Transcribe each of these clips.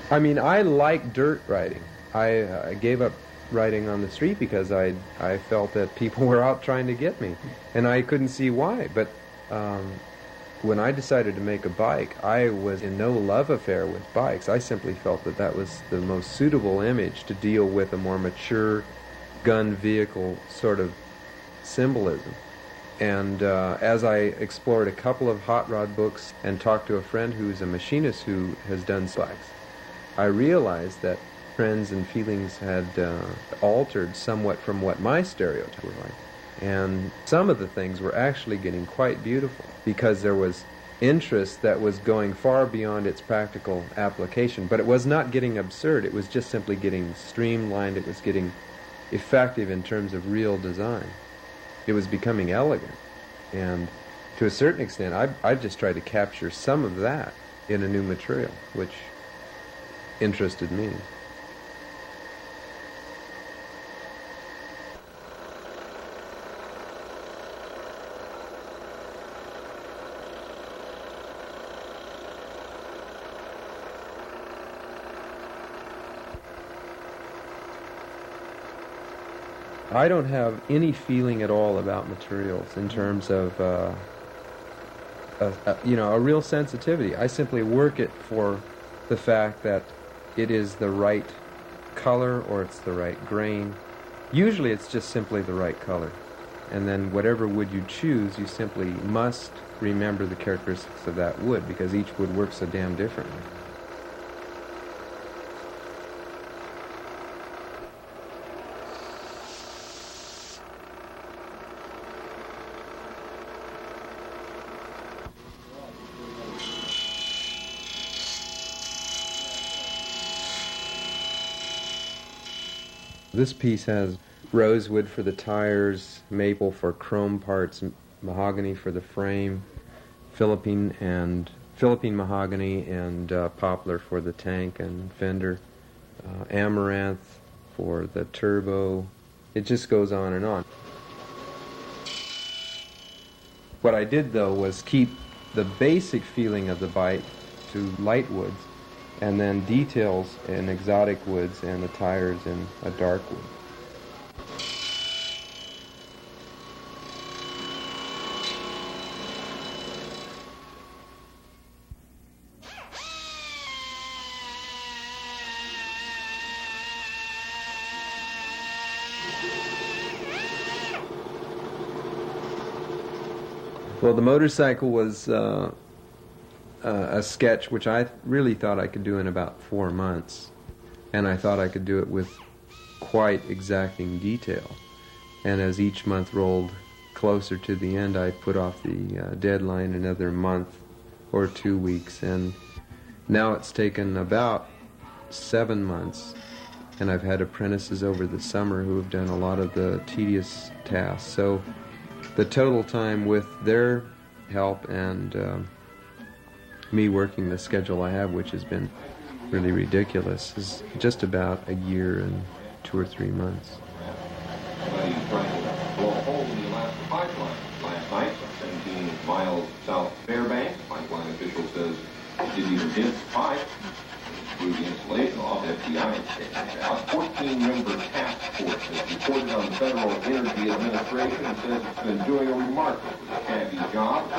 I mean, I like dirt riding. I gave up riding on the street because I felt that people were out trying to get me, and I couldn't see why. But when I decided to make a bike, I was in no love affair with bikes. I simply felt that that was the most suitable image to deal with a more mature gun vehicle sort of symbolism. And as I explored a couple of hot rod books and talked to a friend who's a machinist who has done bikes, I realized that trends and feelings had altered somewhat from what my stereotypes were like. And some of the things were actually getting quite beautiful because there was interest that was going far beyond its practical application. But it was not getting absurd. It was just simply getting streamlined. It was getting effective in terms of real design. It was becoming elegant. And to a certain extent, I've just tried to capture some of that in a new material, which interested me. I don't have any feeling at all about materials in terms of, a real sensitivity. I simply work it for the fact that it is the right color or it's the right grain. Usually it's just simply the right color. And then whatever wood you choose, you simply must remember the characteristics of that wood because each wood works so damn differently. This piece has rosewood for the tires, maple for chrome parts, mahogany for the frame, Philippine mahogany and poplar for the tank and fender, amaranth for the turbo. It just goes on and on. What I did, though, was keep the basic feeling of the bike to light woods, and then details in exotic woods and the tires in a dark wood. Well, the motorcycle was a sketch which I really thought I could do in about 4 months, and I thought I could do it with quite exacting detail. And as each month rolled closer to the end, I put off the deadline another month or 2 weeks, and now it's taken about 7 months, and I've had apprentices over the summer who have done a lot of the tedious tasks. So the total time with their help and me working the schedule I have, which has been really ridiculous, is just about a year and 2 or 3 months. Somebody trying to blow a hole in the Alaska pipeline last night, 17 miles south of Fairbanks. Pipeline official says it didn't even hit the pipe. Through the insulation off, FBI is taking it out. 14-member task force has reported on the Federal Energy Administration and says it's been doing a remarkably shabby job.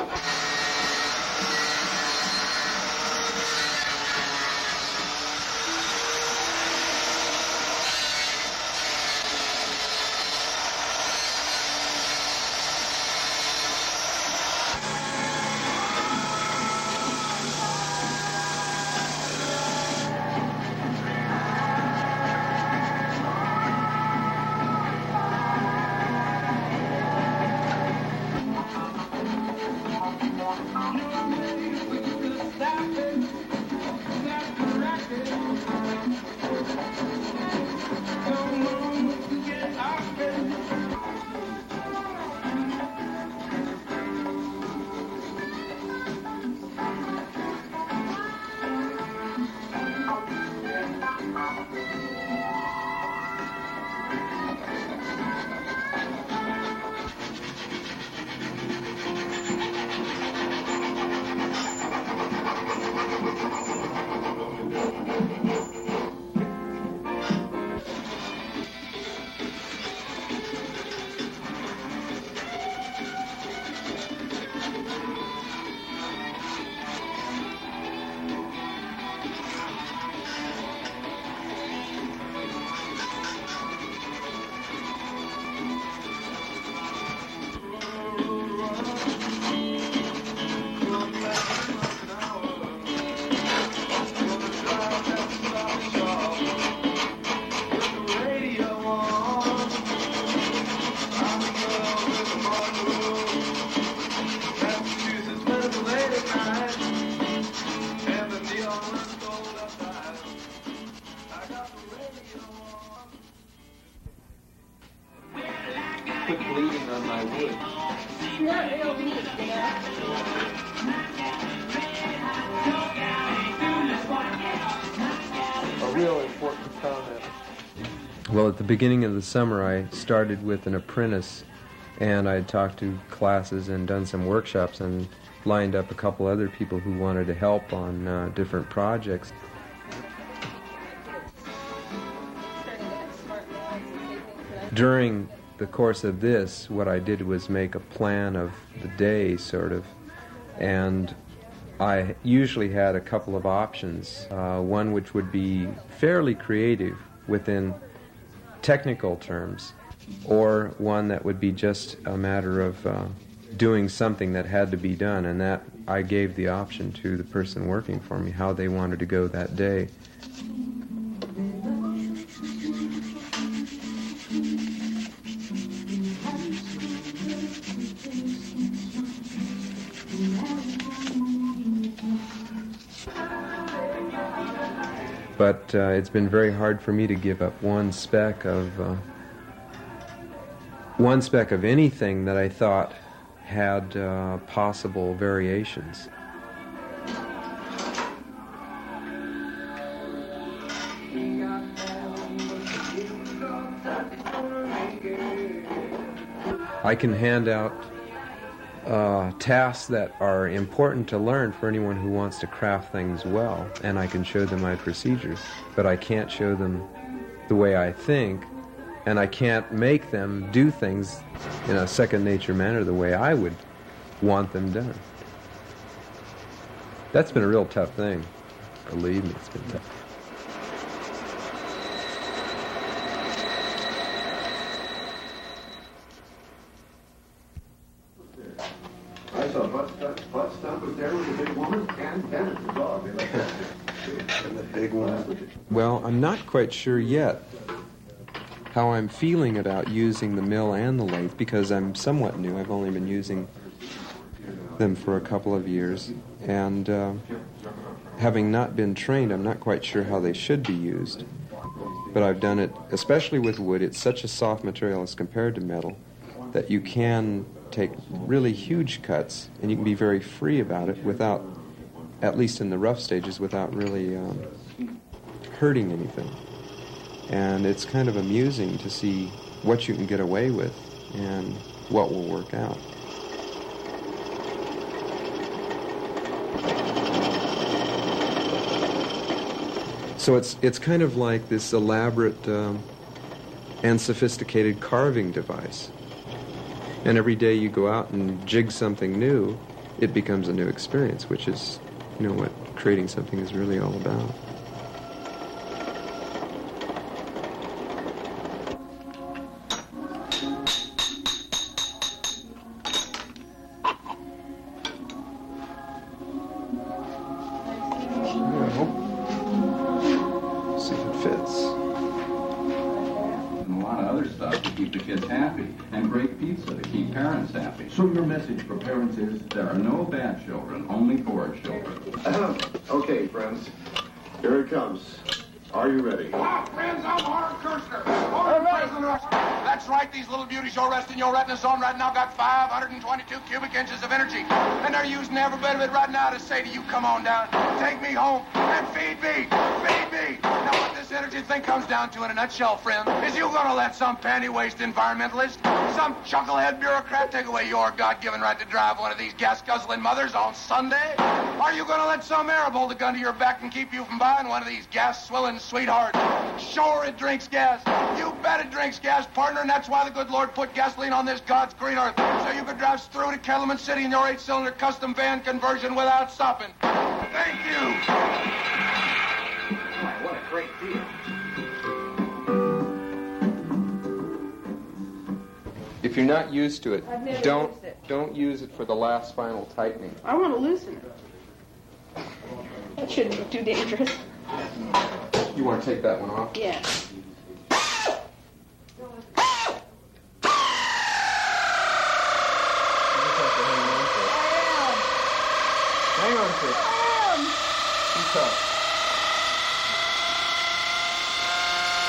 quit bleeding on my wood. Not real neat, you know. A real important comment. Well, at the beginning of the summer, I started with an apprentice, and I had talked to classes and done some workshops and lined up a couple other people who wanted to help on different projects. During the course of this, what I did was make a plan of the day, sort of, and I usually had a couple of options, one which would be fairly creative within technical terms, or one that would be just a matter of doing something that had to be done, and that I gave the option to the person working for me, how they wanted to go that day. But it's been very hard for me to give up one speck of anything that I thought had possible variations. I can hand out tasks that are important to learn for anyone who wants to craft things well, and I can show them my procedures, but I can't show them the way I think, and I can't make them do things in a second nature manner the way I would want them done. That's been a real tough thing. Believe me, it's been tough. I saw Butt Stump was there with a big woman and Dennis, the dog. And the big one. Well, I'm not quite sure yet how I'm feeling about using the mill and the lathe, because I'm somewhat new. I've only been using them for a couple of years, and having not been trained, I'm not quite sure how they should be used. But I've done it, especially with wood. It's such a soft material as compared to metal that you can take really huge cuts, and you can be very free about it without, at least in the rough stages, without really hurting anything. And it's kind of amusing to see what you can get away with and what will work out. So it's kind of like this elaborate and sophisticated carving device. And every day you go out and jig something new, it becomes a new experience, which is, you know, what creating something is really all about. See if it fits. And a lot of other stuff to keep the kids happy, and great pizza to keep parents happy. So your message for parents is? There are no bad children, only poor children. Okay, friends, here it comes. Are you ready? Friends, I'm Howard Kirshner. That's right, these little beauties you're resting your retina zone right now got 522 cubic inches of energy. And they're using every bit of it right now to say to you, come on down, take me home, and feed me, feed me. Now what this energy thing comes down to in a nutshell, friend, is you gonna let some panty-waste environmentalist, some chucklehead bureaucrat take away your God-given right to drive one of these gas-guzzling mothers on Sunday? Are you gonna let some Arab hold a gun to your back and keep you from buying one of these gas-swilling sweethearts? Sure, it drinks gas. You bet it drinks gas, partner, and that's why the good Lord put gasoline on this God's green earth, so you could drive through to Kettleman City in your 8-cylinder custom van conversion without stopping. Thank you. Boy, what a great deal. If you're not used to it, I've never don't used it. don't use it for the last final tightening. I want to loosen it. That shouldn't be too dangerous. You want to take that one off? Yeah. Hang on to it. Too tough.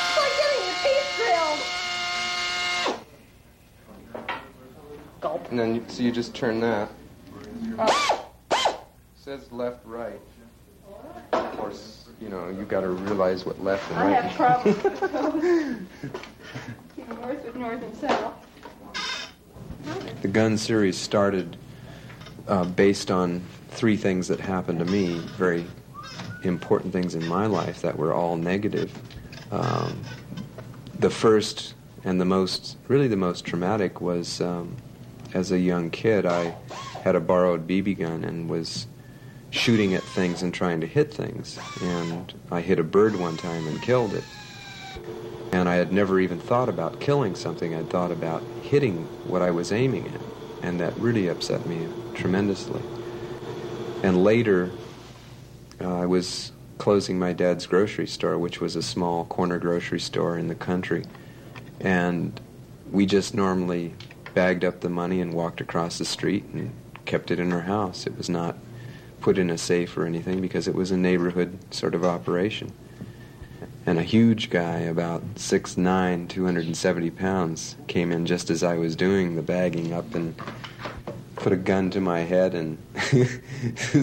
It's like getting your teeth And then so you just turn that. It says left, right. Of course, you know, you got to realize what left and I right. have problems with those. Even worse with north and south. The gun series started based on three things that happened to me, very important things in my life that were all negative. The first and the most traumatic was as a young kid, I had a borrowed BB gun and was shooting at things and trying to hit things. And I hit a bird one time and killed it. And I had never even thought about killing something. I'd thought about hitting what I was aiming at. And that really upset me tremendously. And later, I was closing my dad's grocery store, which was a small corner grocery store in the country. And we just normally bagged up the money and walked across the street and kept it in our house. It was not put in a safe or anything because it was a neighborhood sort of operation. And a huge guy, about 6'9", 270 pounds, came in just as I was doing the bagging up and put a gun to my head and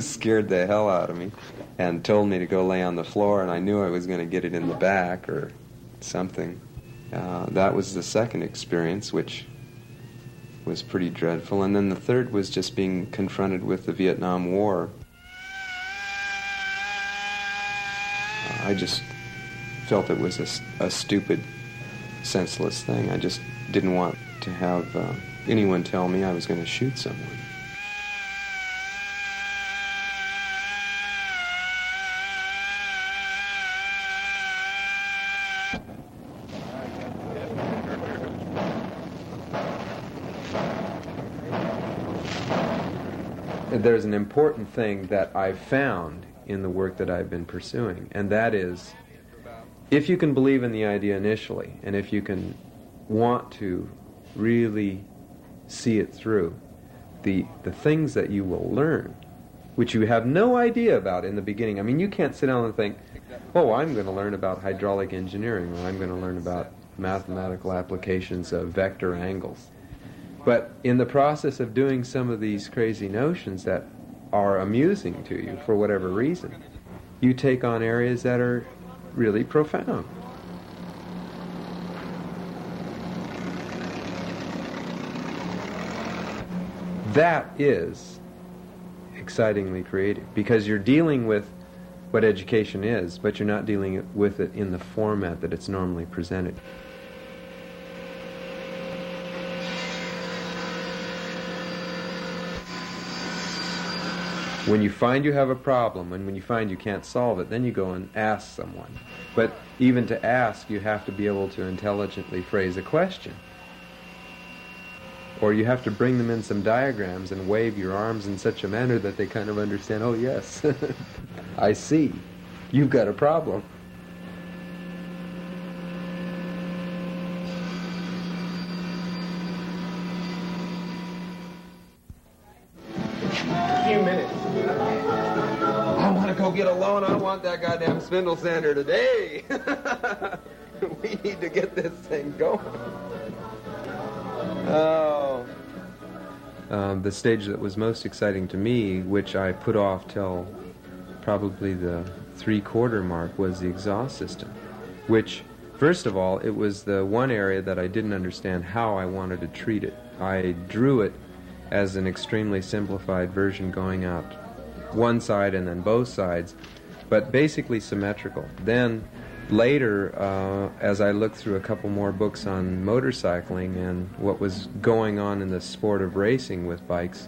scared the hell out of me and told me to go lay on the floor, and I knew I was going to get it in the back or something. That was the second experience, which was pretty dreadful. And then the third was just being confronted with the Vietnam War. I just felt it was a stupid, senseless thing. I just didn't want to have anyone tell me I was going to shoot someone. There's an important thing that I've found in the work that I've been pursuing, and that is, if you can believe in the idea initially, and if you can want to really see it through, the things that you will learn, which you have no idea about in the beginning. I mean, you can't sit down and think, oh, I'm going to learn about hydraulic engineering, or I'm going to learn about mathematical applications of vector angles. But in the process of doing some of these crazy notions that are amusing to you for whatever reason, you take on areas that are really profound. That is excitingly creative, because you're dealing with what education is, but you're not dealing with it in the format that it's normally presented. When you find you have a problem, and when you find you can't solve it, then you go and ask someone. But even to ask, you have to be able to intelligently phrase a question. Or you have to bring them in some diagrams and wave your arms in such a manner that they kind of understand, oh yes, I see, you've got a problem. Get a loan. I want that goddamn spindle sander today. We need to get this thing going. Oh. The stage that was most exciting to me, which I put off till probably the 3/4 mark, was the exhaust system, which, first of all, it was the one area that I didn't understand how I wanted to treat it. I drew it as an extremely simplified version going out one side and then both sides, but basically symmetrical. Then later, as I looked through a couple more books on motorcycling and what was going on in the sport of racing with bikes,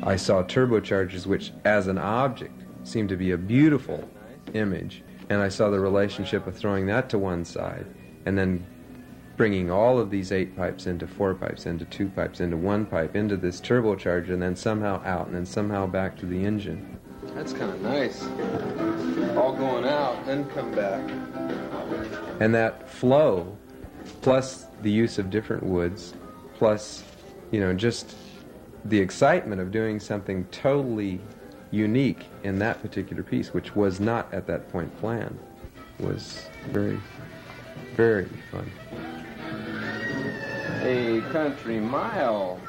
I saw turbochargers, which as an object seemed to be a beautiful image, and I saw the relationship of throwing that to one side and then bringing all of these 8 pipes into 4 pipes, into 2 pipes, into 1 pipe, into this turbocharger, and then somehow out, and then somehow back to the engine. That's kind of nice. All going out, then come back. And that flow, plus the use of different woods, plus, you know, just the excitement of doing something totally unique in that particular piece, which was not at that point planned, was very, very fun. A country mile.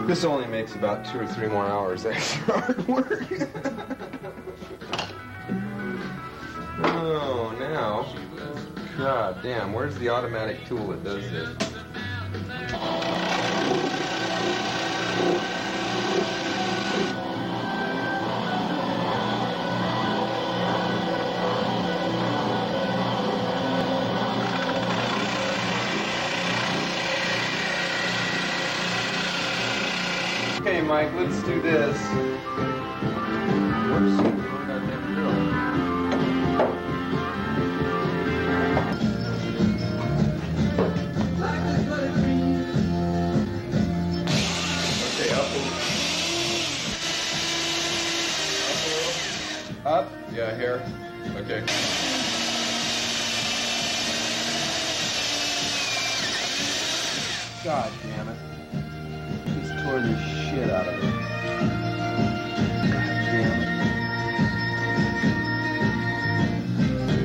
This only makes about 2 or 3 more hours extra hard work. Oh, now. God damn, where's the automatic tool that does this? Okay, Mike, let's do this. Whoops. Okay, up. Yeah, here. Okay. God damn it. Just tore the shit out of it.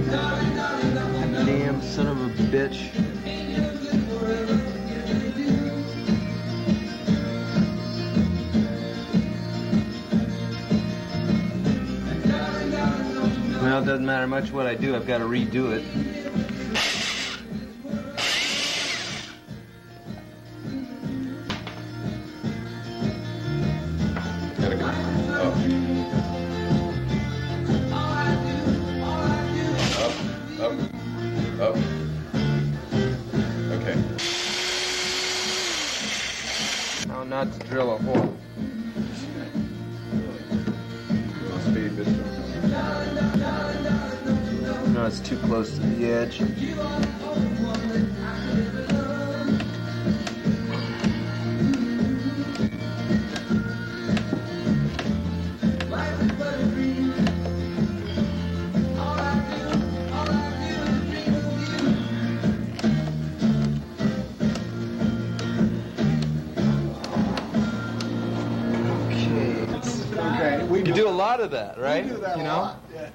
God damn it. Damn son of a bitch. Well, it doesn't matter much what I do, I've got to redo it. Gotta go. Up. Okay. Now not to drill a hole. Speed this one. No, it's too close to the edge. Okay, we do a lot of that, right? We do that you a know? lot, yes.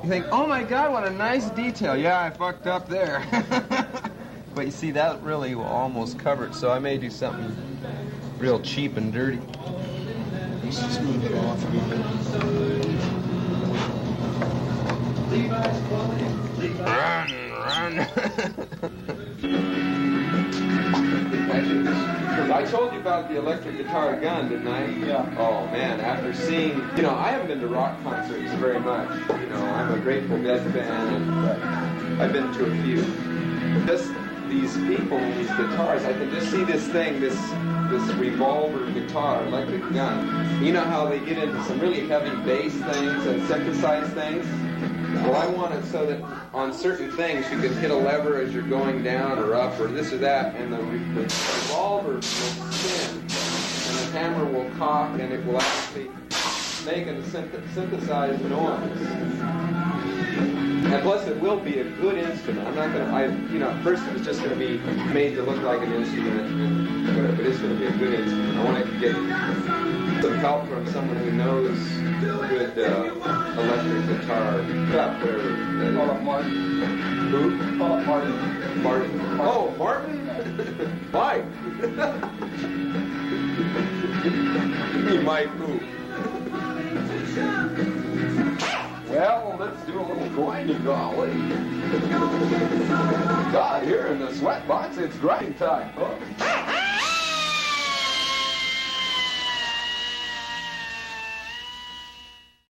You think, oh my God, what a nice detail. Yeah, I fucked up there. But you see, that really will almost cover it, so I may do something real cheap and dirty. Smooth it off. Run. I told you about the electric guitar gun, didn't I? Yeah. Oh man, after seeing, I haven't been to rock concerts very much. I'm a Grateful Dead fan, and I've been to a few. Just these people and these guitars, I can just see this thing, this revolver guitar, electric gun. You know how they get into some really heavy bass things and synthesized things? Well, I want it so that on certain things you can hit a lever as you're going down or up or this or that, and the revolver will spin, and the hammer will cock, and it will actually make a synthesized noise. And plus, it will be a good instrument. I'm not going to, at first it was just going to be made to look like an instrument, and whatever, but it's going to be a good instrument. I want to get some help from someone who knows good electric guitar, whatever. Call up Martin. Who? Call up Martin. Martin. Oh, Martin? Mike. Me, Mike, who? Well, let's do a little grinding, golly. God, here in the sweat box, it's grinding time. Oh.